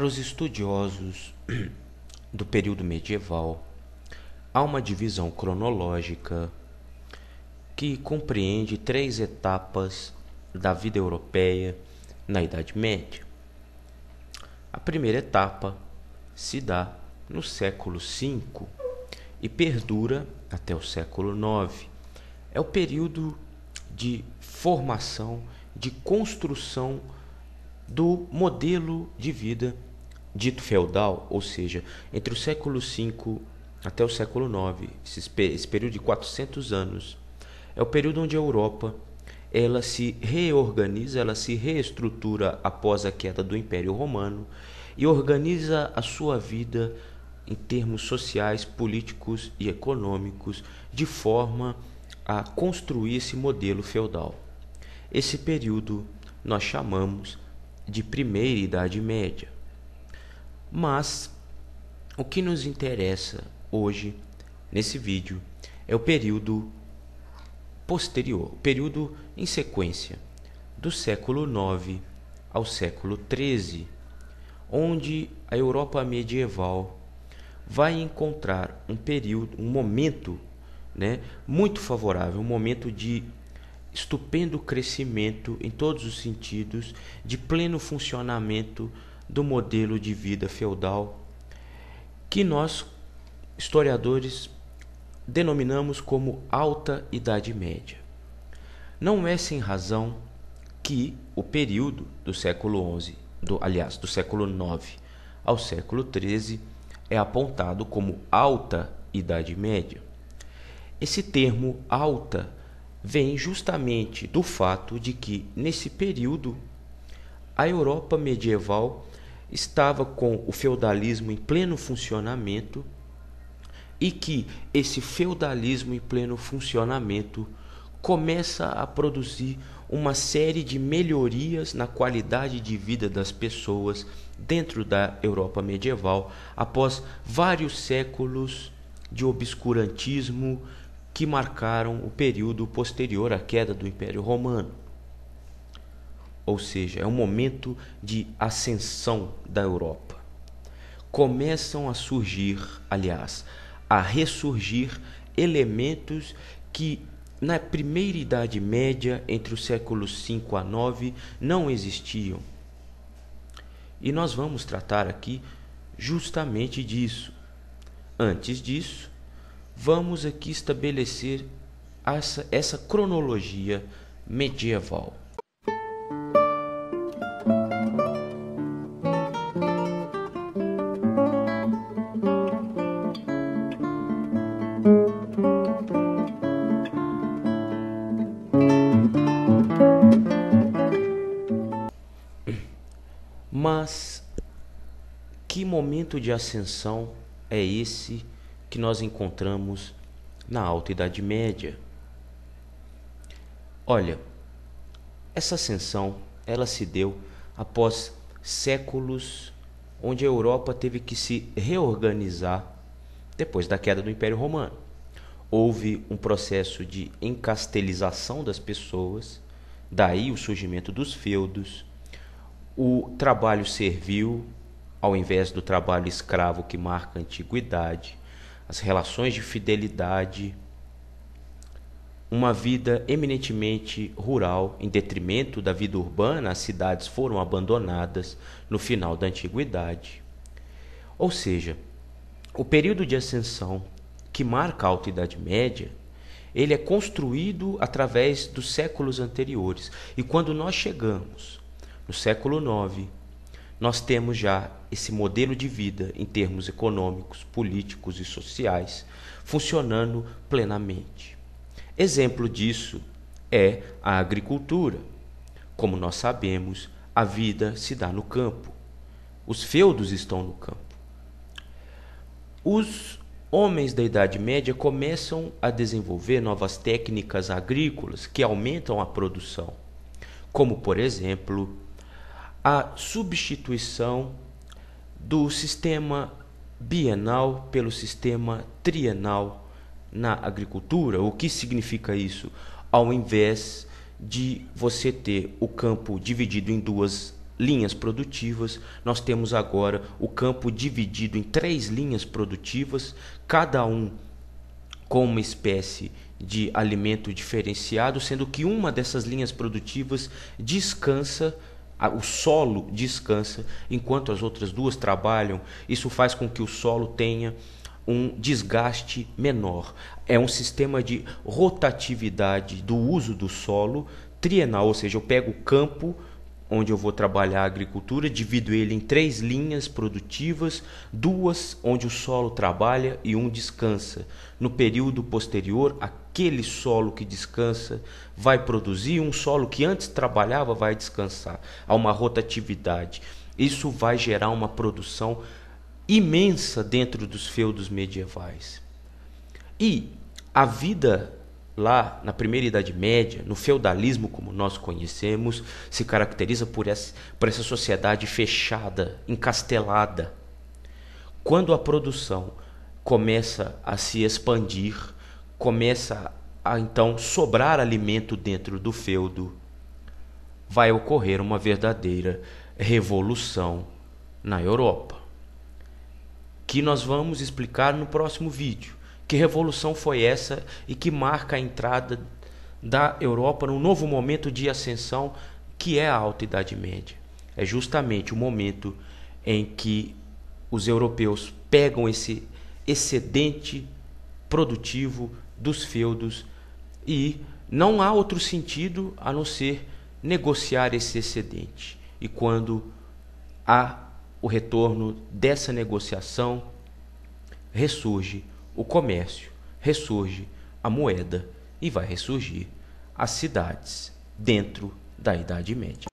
os estudiosos do período medieval, há uma divisão cronológica que compreende 3 etapas da vida europeia na Idade Média. A primeira etapa se dá no século V e perdura até o século IX. É o período de formação, de construção do modelo de vida dito feudal, ou seja, entre o século V até o século IX, esse período de 400 anos, é o período onde a Europa ela se reorganiza, ela se reestrutura após a queda do Império Romano e organiza a sua vida em termos sociais, políticos e econômicos, de forma a construir esse modelo feudal. Esse período nós chamamos de Primeira Idade Média. Mas o que nos interessa hoje, nesse vídeo, é o período posterior, o período em sequência, do século IX ao século XIII, onde a Europa medieval vai encontrar um momento, muito favorável, um momento de estupendo crescimento em todos os sentidos, de pleno funcionamento do modelo de vida feudal, que nós, historiadores, denominamos como Alta Idade Média. Não é sem razão que o período do século XI, do século IX ao século XIII, é apontado como Alta Idade Média. Esse termo alta vem justamente do fato de que, nesse período, a Europa medieval estava com o feudalismo em pleno funcionamento e que esse feudalismo em pleno funcionamento começa a produzir uma série de melhorias na qualidade de vida das pessoas dentro da Europa medieval, após vários séculos de obscurantismo que marcaram o período posterior à queda do Império Romano. Ou seja, é um momento de ascensão da Europa. Começam a surgir, a ressurgir elementos que na Primeira Idade Média, entre os séculos V a IX, não existiam. E nós vamos tratar aqui justamente disso. Antes disso, vamos aqui estabelecer essa cronologia medieval. Mas que momento de ascensão é esse que nós encontramos na Alta Idade Média? Olha, essa ascensão ela se deu após séculos onde a Europa teve que se reorganizar depois da queda do Império Romano. Houve um processo de encastelização das pessoas, daí o surgimento dos feudos, o trabalho servil, ao invés do trabalho escravo que marca a antiguidade, as relações de fidelidade, uma vida eminentemente rural, em detrimento da vida urbana, as cidades foram abandonadas no final da antiguidade. Ou seja, o período de ascensão que marca a Alta Idade Média, ele é construído através dos séculos anteriores. E quando nós chegamos no século IX, nós temos já esse modelo de vida em termos econômicos, políticos e sociais funcionando plenamente. Exemplo disso é a agricultura. Como nós sabemos, a vida se dá no campo. Os feudos estão no campo. Os homens da Idade Média começam a desenvolver novas técnicas agrícolas que aumentam a produção, como, por exemplo, a substituição do sistema bienal pelo sistema trienal na agricultura. O que significa isso? Ao invés de você ter o campo dividido em duas linhas produtivas, nós temos agora o campo dividido em 3 linhas produtivas, cada um com uma espécie de alimento diferenciado, sendo que uma dessas linhas produtivas descansa, o solo descansa, enquanto as outras duas trabalham. Isso faz com que o solo tenha um desgaste menor. É um sistema de rotatividade do uso do solo trienal, ou seja, eu pego o campo onde eu vou trabalhar a agricultura, divido ele em 3 linhas produtivas, 2 onde o solo trabalha e 1 descansa. No período posterior, aquele solo que descansa vai produzir, um solo que antes trabalhava vai descansar. Há uma rotatividade. Isso vai gerar uma produção imensa dentro dos feudos medievais. E a vida lá na primeira Idade Média, no feudalismo como nós conhecemos, se caracteriza por essa sociedade fechada, encastelada. Quando a produção começa a se expandir, começa a então sobrar alimento dentro do feudo, vai ocorrer uma verdadeira revolução na Europa, que nós vamos explicar no próximo vídeo. Que revolução foi essa e que marca a entrada da Europa num novo momento de ascensão, que é a Alta Idade Média. É justamente o momento em que os europeus pegam esse excedente produtivo dos feudos e não há outro sentido a não ser negociar esse excedente. E quando há o retorno dessa negociação, ressurge o comércio, ressurge a moeda e vai ressurgir as cidades dentro da Idade Média.